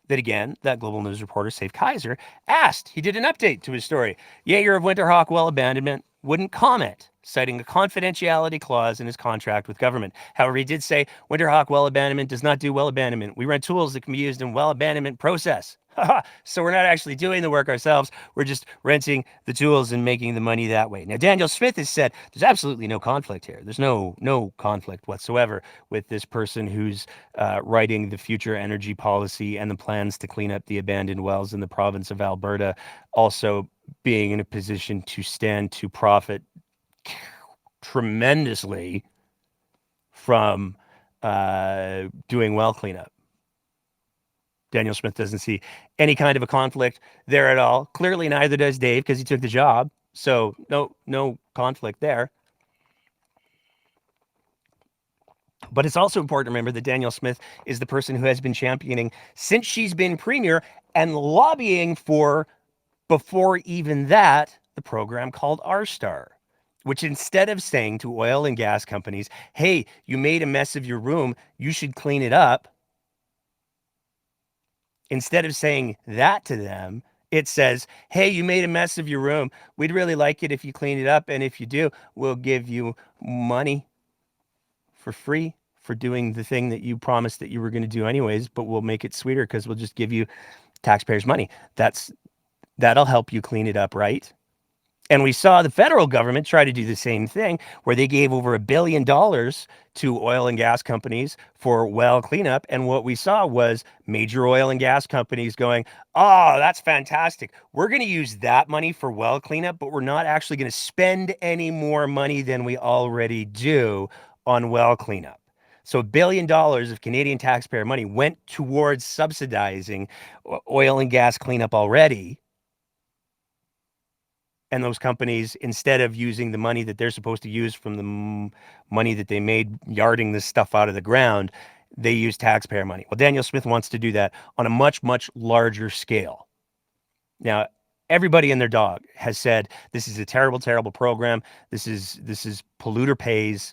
Speaker 1: that, again, that Global News reporter, Safe Kaiser, asked. He did an update to his story. Jaeger of Winterhawk Well Abandonment wouldn't comment, citing a confidentiality clause in his contract with government. However, he did say Winterhawk Well Abandonment does not do well abandonment. We rent tools that can be used in well abandonment process. So we're not actually doing the work ourselves. We're just renting the tools and making the money that way. Now, Danielle Smith has said there's absolutely no conflict here. There's no conflict whatsoever with this person who's writing the future energy policy and the plans to clean up the abandoned wells in the province of Alberta, also being in a position to stand to profit tremendously from doing well cleanup. Danielle Smith doesn't see any kind of a conflict there at all. Clearly, neither does Dave because he took the job. So no conflict there. But it's also important to remember that Danielle Smith is the person who has been championing since she's been premier and lobbying for, before even that, the program called R-Star, which instead of saying to oil and gas companies, hey, you made a mess of your room, you should clean it up, instead of saying that to them, it says, hey, you made a mess of your room. We'd really like it if you clean it up. And if you do, we'll give you money for free for doing the thing that you promised that you were going to do anyways, but we'll make it sweeter because we'll just give you taxpayers' money. That'll help you clean it up, right? And we saw the federal government try to do the same thing, where they gave over $1 billion to oil and gas companies for well cleanup. And what we saw was major oil and gas companies going, oh, that's fantastic. We're going to use that money for well cleanup, but we're not actually going to spend any more money than we already do on well cleanup. So $1 billion of Canadian taxpayer money went towards subsidizing oil and gas cleanup already. And those companies, instead of using the money that they're supposed to use from the money that they made yarding this stuff out of the ground, they use taxpayer money. Well, Danielle Smith wants to do that on a much, much larger scale. Now, everybody and their dog has said this is a terrible, terrible program. This is polluter pays.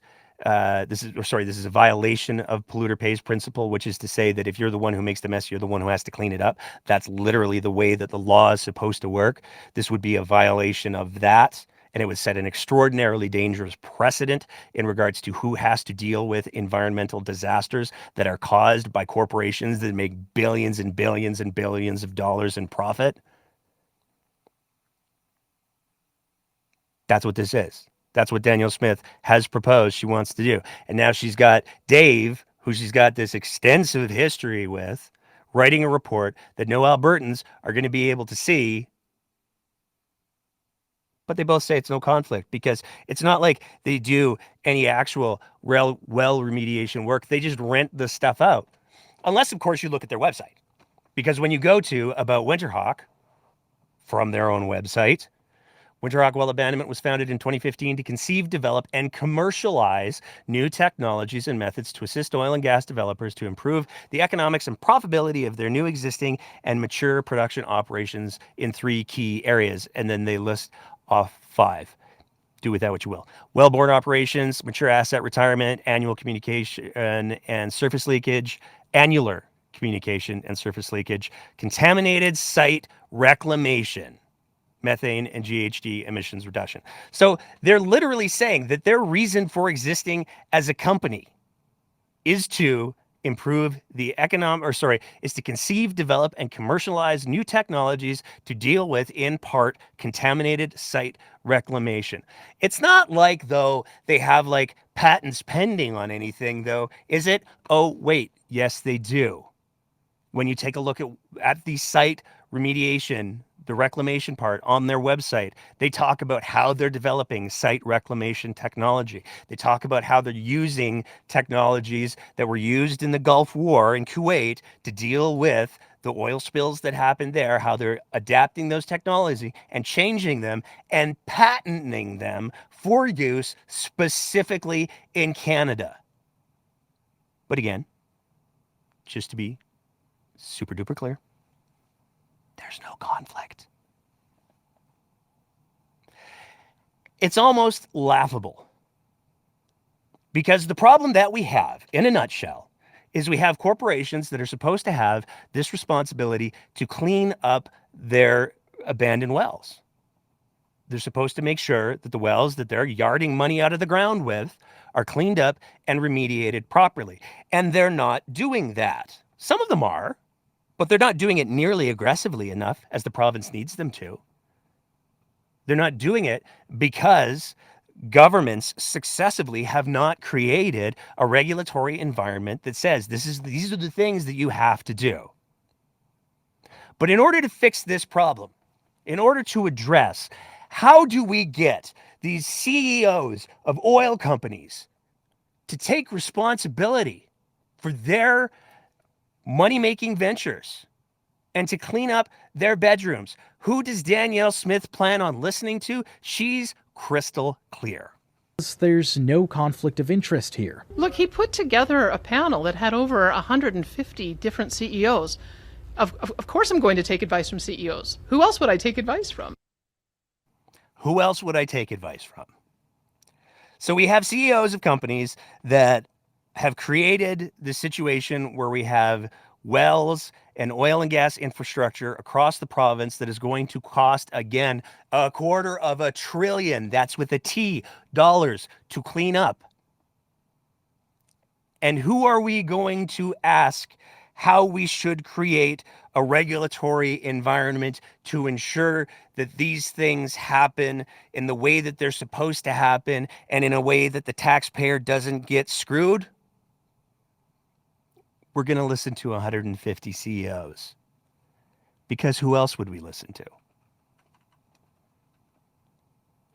Speaker 1: This is a violation of polluter pays principle, which is to say that if you're the one who makes the mess, you're the one who has to clean it up. That's literally the way that the law is supposed to work. This would be a violation of that. And it would set an extraordinarily dangerous precedent in regards to who has to deal with environmental disasters that are caused by corporations that make billions and billions and billions of dollars in profit. That's what this is. That's what Danielle Smith has proposed she wants to do. And now she's got Dave, who she's got this extensive history with, writing a report that no Albertans are going to be able to see. But they both say it's no conflict because it's not like they do any actual well remediation work. They just rent the stuff out. Unless, of course, you look at their website. Because when you go to About Winterhawk from their own website, Winter Well Abandonment was founded in 2015 to conceive, develop, and commercialize new technologies and methods to assist oil and gas developers to improve the economics and profitability of their new, existing, and mature production operations in 3 key areas. And then they list off 5. Do with that what you will. Wellbore operations, mature asset retirement, annual communication and surface leakage, annular communication and surface leakage, contaminated site reclamation, methane and GHG emissions reduction. So they're literally saying that their reason for existing as a company is to improve the is to conceive, develop, and commercialize new technologies to deal with, in part, contaminated site reclamation. It's not like, though, they have like patents pending on anything, though, is it? Oh, wait, yes, they do. When you take a look at the site remediation, the reclamation part on their website, they talk about how they're developing site reclamation technology. They talk about how they're using technologies that were used in the Gulf War in Kuwait to deal with the oil spills that happened there, how they're adapting those technology and changing them and patenting them for use specifically in Canada. But again, just to be super duper clear, there's no conflict. It's almost laughable because the problem that we have, in a nutshell, is we have corporations that are supposed to have this responsibility to clean up their abandoned wells. They're supposed to make sure that the wells that they're yarding money out of the ground with are cleaned up and remediated properly. And they're not doing that. Some of them are, but they're not doing it nearly aggressively enough as the province needs them to. They're not doing it because governments successively have not created a regulatory environment that says these are the things that you have to do. But in order to fix this problem, in order to address how do we get these CEOs of oil companies to take responsibility for their money-making ventures and to clean up their bedrooms? Who does Danielle Smith plan on listening to? She's crystal clear.
Speaker 3: There's no conflict of interest here.
Speaker 2: Look, he put together a panel that had over 150 different CEOs. Of course I'm going to take advice from CEOs. Who else would I take advice from?
Speaker 1: Who else would I take advice from? So we have CEOs of companies that have created the situation where we have wells and oil and gas infrastructure across the province that is going to cost, again, $250 billion, that's with a T, dollars, to clean up. And who are we going to ask how we should create a regulatory environment to ensure that these things happen in the way that they're supposed to happen and in a way that the taxpayer doesn't get screwed? We're going to listen to 150 CEOs. Because who else would we listen to?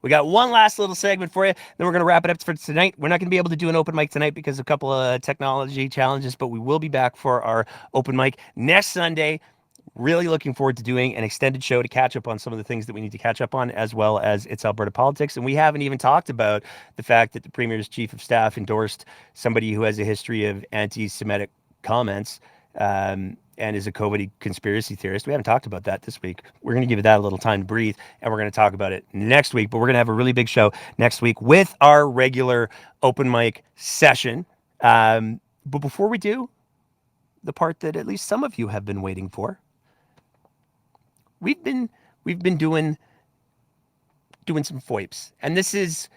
Speaker 1: We got one last little segment for you, then we're going to wrap it up for tonight. We're not going to be able to do an open mic tonight because of a couple of technology challenges, but we will be back for our open mic next Sunday. Really looking forward to doing an extended show to catch up on some of the things that we need to catch up on, as well as It's Alberta Politics. And we haven't even talked about the fact that the Premier's Chief of Staff endorsed somebody who has a history of anti-Semitic comments and is a COVID conspiracy theorist. We haven't talked about that this week. We're going to give that a little time to breathe, and we're going to talk about it next week. But we're going to have a really big show next week with our regular open mic session. But before we do, the part that at least some of you have been waiting for, we've been doing some FOIPs, and this is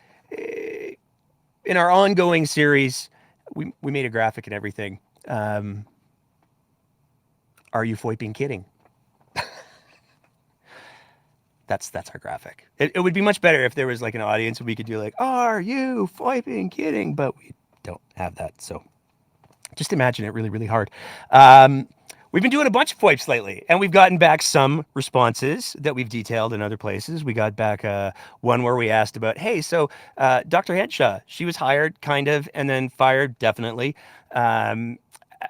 Speaker 1: in our ongoing series. We made a graphic and everything. Are you FOIPing kidding? That's our graphic. It would be much better if there was like an audience and we could do like, are you FOIPing kidding? But we don't have that. So just imagine it really, really hard. We've been doing a bunch of FOIPs lately, and we've gotten back some responses that we've detailed in other places. We got back one where we asked about, hey, so Dr. Henshaw, she was hired kind of and then fired definitely.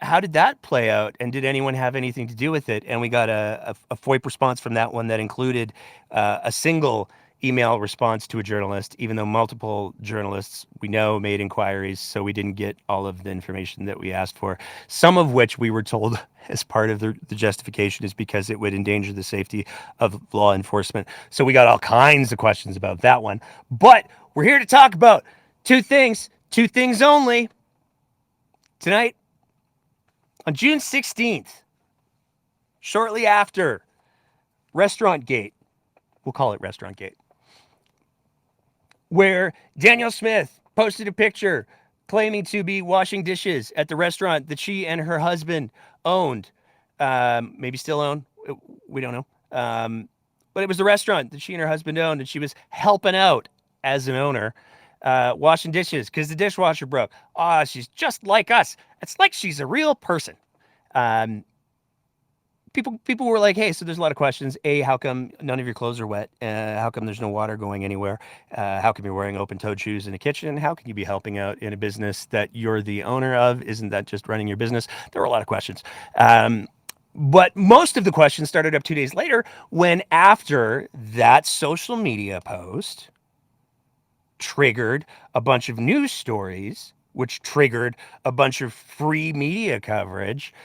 Speaker 1: How did that play out, and did anyone have anything to do with it? And we got a FOIP response from that one that included a single email response to a journalist, even though multiple journalists we know made inquiries, so we didn't get all of the information that we asked for. Some of which we were told as part of the justification is because it would endanger the safety of law enforcement. So we got all kinds of questions about that one. But we're here to talk about two things only. Tonight, on June 16th, shortly after Restaurant Gate, we'll call it Restaurant Gate, where Danielle Smith posted a picture claiming to be washing dishes at the restaurant that she and her husband owned, maybe still own. We don't know. But it was the restaurant that she and her husband owned, and she was helping out as an owner, washing dishes because the dishwasher broke. She's just like us. It's like she's a real person. People were like, hey, so there's a lot of questions. A, how come none of your clothes are wet? How come there's no water going anywhere? How come you're wearing open-toed shoes in a kitchen? How can you be helping out in a business that you're the owner of? Isn't that just running your business? There were a lot of questions. But most of the questions started up 2 days later when, after that social media post triggered a bunch of news stories, which triggered a bunch of free media coverage.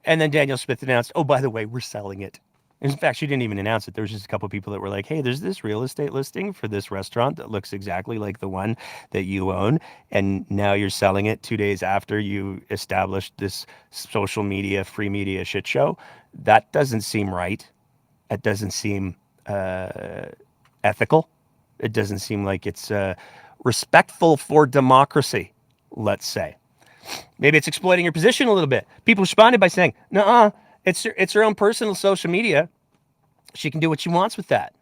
Speaker 1: And then Danielle Smith announced, oh, by the way, we're selling it. In fact, she didn't even announce it. There was just a couple of people that were like, hey, there's this real estate listing for this restaurant that looks exactly like the one that you own. And now you're selling it 2 days after you established this social media, free media shit show. That doesn't seem right. It doesn't seem ethical. It doesn't seem like it's respectful for democracy, let's say. Maybe it's exploiting your position a little bit. People responded by saying, nuh-uh, it's her own personal social media. She can do what she wants with that.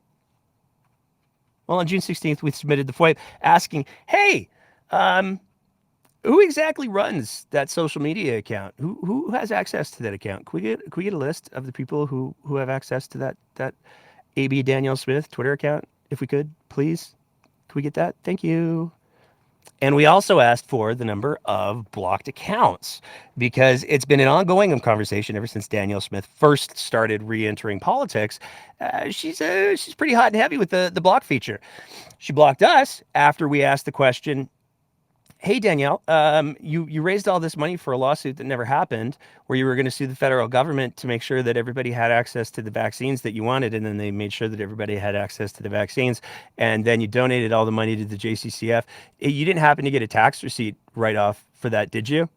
Speaker 1: Well, on June 16th, we submitted the FOIP asking, hey, who exactly runs that social media account? Who has access to that account? Can we get a list of the people who have access to that AB Danielle Smith Twitter account? If we could, please. Can we get that? Thank you. And we also asked for the number of blocked accounts because it's been an ongoing conversation ever since Danielle Smith first started re-entering politics. She's pretty hot and heavy with the block feature. She blocked us after we asked the question, hey, Danielle, you raised all this money for a lawsuit that never happened where you were going to sue the federal government to make sure that everybody had access to the vaccines that you wanted. And then they made sure that everybody had access to the vaccines. And then you donated all the money to the JCCF. You didn't happen to get a tax receipt right off for that, did you?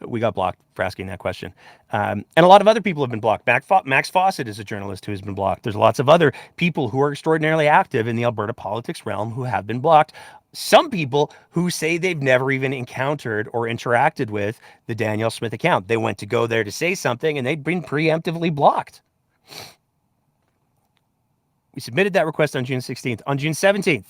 Speaker 1: We got blocked for asking that question. And a lot of other people have been blocked. Max Fawcett is a journalist who has been blocked. There's lots of other people who are extraordinarily active in the Alberta politics realm who have been blocked. Some people who say they've never even encountered or interacted with the Danielle Smith account. They went to go there to say something and they'd been preemptively blocked. We submitted that request on June 16th. On June 17th,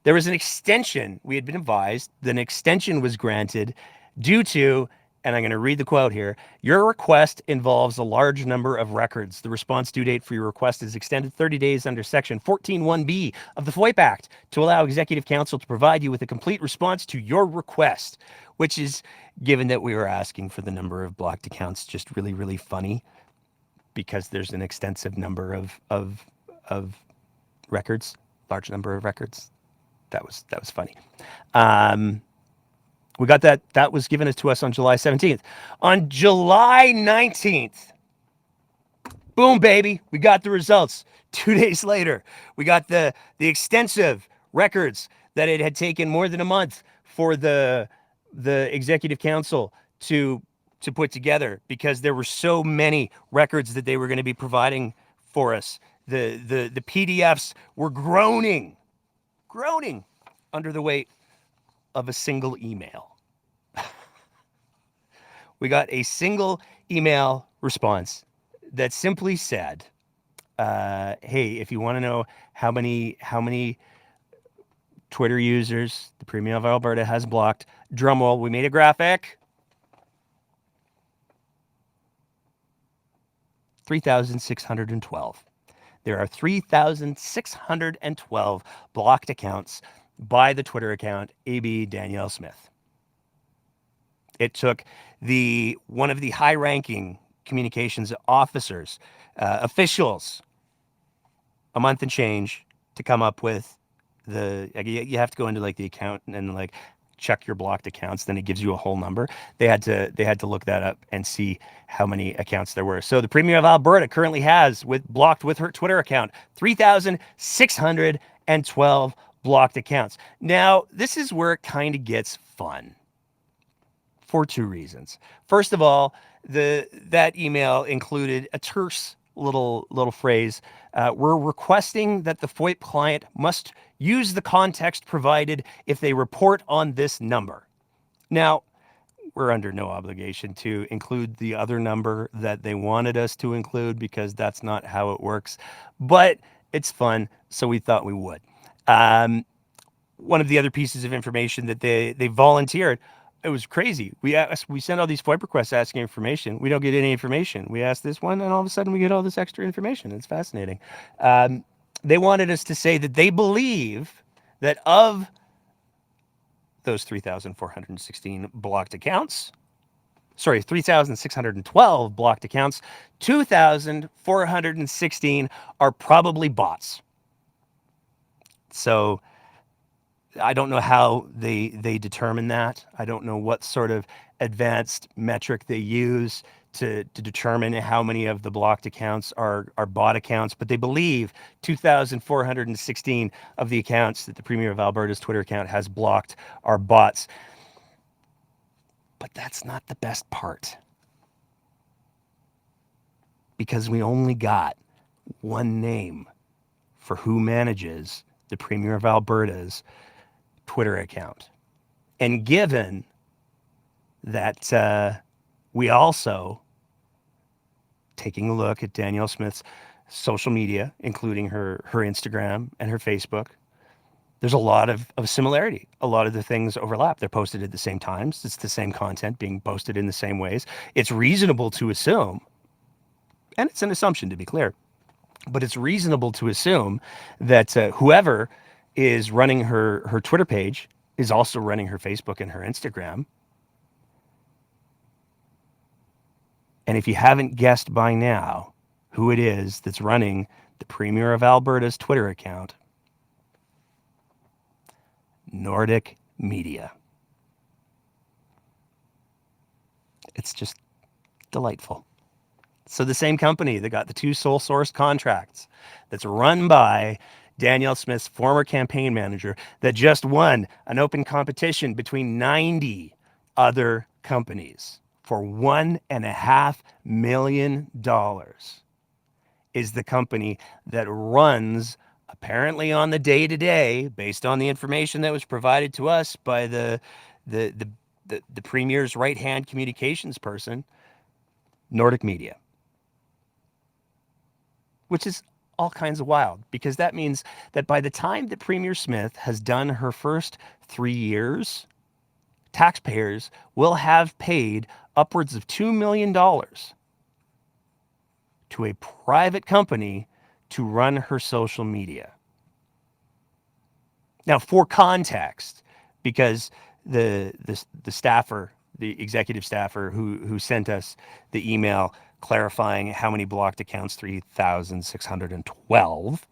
Speaker 1: there was an extension. We had been advised that an extension was granted due to, and I'm going to read the quote here, your request involves a large number of records. The response due date for your request is extended 30 days under Section 14(1)(b) of the FOIP Act to allow Executive Council to provide you with a complete response to your request, which is, given that we were asking for the number of blocked accounts, just really, really funny because there's an extensive number of records, large number of records. That was funny. We got that. That was given to us on July 17th. On July 19th, boom, baby, we got the results. 2 days later, we got the extensive records that it had taken more than a month for the Executive Council to put together because there were so many records that they were going to be providing for us. The PDFs were groaning under the weight of a single email. We got a single email response that simply said, hey, if you want to know how many Twitter users the Premier of Alberta has blocked, drumroll, we made a graphic. 3,612. There are 3,612 blocked accounts by the Twitter account AB Danielle Smith. It took one of the high-ranking communications officers, officials, a month and change to come up with you have to go into like the account and like check your blocked accounts. Then it gives you a whole number. They had to look that up and see how many accounts there were. So the Premier of Alberta currently has blocked with her Twitter account 3,612 blocked accounts. Now this is where it kind of gets fun for two reasons. First of all, that email included a terse little phrase. We're requesting that the FOIP client must use the context provided if they report on this number. Now, we're under no obligation to include the other number that they wanted us to include because that's not how it works. But it's fun, so we thought we would. One of the other pieces of information that they volunteered, it was crazy. We sent all these FOIP requests asking information. We don't get any information. We ask this one, and all of a sudden we get all this extra information. It's fascinating. They wanted us to say that they believe that of those 3,416 blocked accounts, 3,612 blocked accounts, 2,416 are probably bots. So I don't know how they determine that. I don't know what sort of advanced metric they use to determine how many of the blocked accounts are bot accounts, but they believe 2,416 of the accounts that the Premier of Alberta's Twitter account has blocked are bots. But that's not the best part, because we only got one name for who manages the Premier of Alberta's Twitter account. And given that we also, taking a look at Danielle Smith's social media, including her Instagram and her Facebook, there's a lot of similarity. A lot of the things overlap. They're posted at the same times. It's the same content being posted in the same ways. It's reasonable to assume, and it's an assumption to be clear, but it's reasonable to assume that whoever is running her Twitter page is also running her Facebook and her Instagram. And if you haven't guessed by now who it is that's running the Premier of Alberta's Twitter account, Nordic Media. It's just delightful. So the same company that got the two sole source contracts, that's run by Danielle Smith's former campaign manager, that just won an open competition between 90 other companies for $1.5 million, is the company that runs, apparently on the day-to-day, based on the information that was provided to us by the Premier's right-hand communications person, Nordic Media. Which is all kinds of wild, because that means that by the time that Premier Smith has done her first 3 years, taxpayers will have paid upwards of $2 million to a private company to run her social media. Now, for context, because the staffer, the executive staffer who sent us the email clarifying how many blocked accounts, 3,612,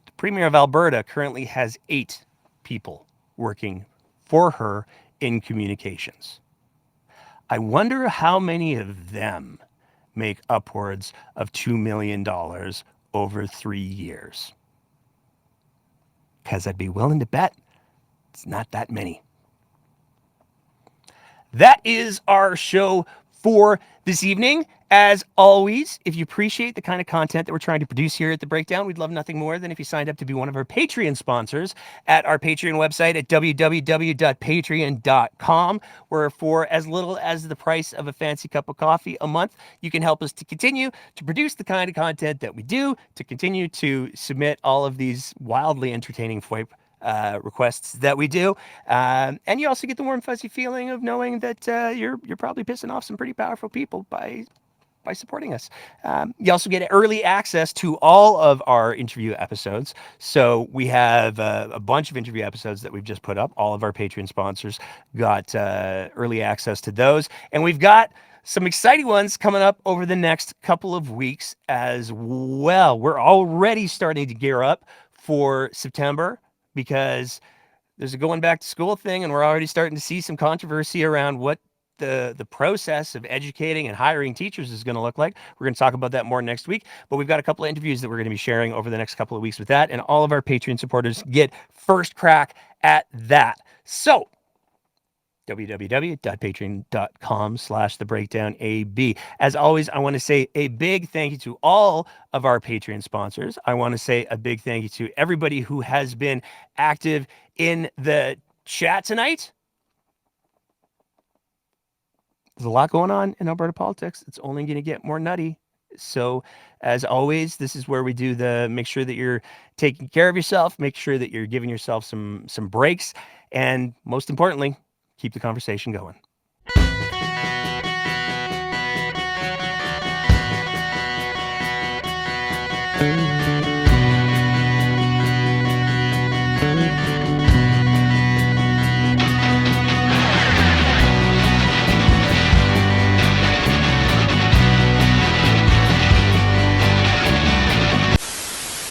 Speaker 1: the Premier of Alberta currently has 8 people working for her in communications. I wonder how many of them make upwards of $2 million over 3 years. Because I'd be willing to bet it's not that many. That is our show for this evening. As always, if you appreciate the kind of content that we're trying to produce here at The Breakdown, we'd love nothing more than if you signed up to be one of our Patreon sponsors at our Patreon website at www.patreon.com, where for as little as the price of a fancy cup of coffee a month, you can help us to continue to produce the kind of content that we do, to continue to submit all of these wildly entertaining FOIP requests that we do. And you also get the warm, fuzzy feeling of knowing that you're probably pissing off some pretty powerful people by supporting us. You also get early access to all of our interview episodes. So we have a bunch of interview episodes that we've just put up. All of our Patreon sponsors got early access to those. And we've got some exciting ones coming up over the next couple of weeks as well. We're already starting to gear up for September because there's a going back to school thing, and we're already starting to see some controversy around what the process of educating and hiring teachers is going to look like. We're going to talk about that more next week, but we've got a couple of interviews that we're going to be sharing over the next couple of weeks with that, and all of our Patreon supporters get first crack at that. So www.patreon.com/thebreakdownab. As always, I want to say a big thank you to all of our Patreon sponsors. I want to say a big thank you to everybody who has been active in the chat tonight. There's a lot going on in Alberta politics. It's only going to get more nutty. So, as always, this is where we do the make sure that you're taking care of yourself, make sure that you're giving yourself some breaks, and most importantly, keep the conversation going.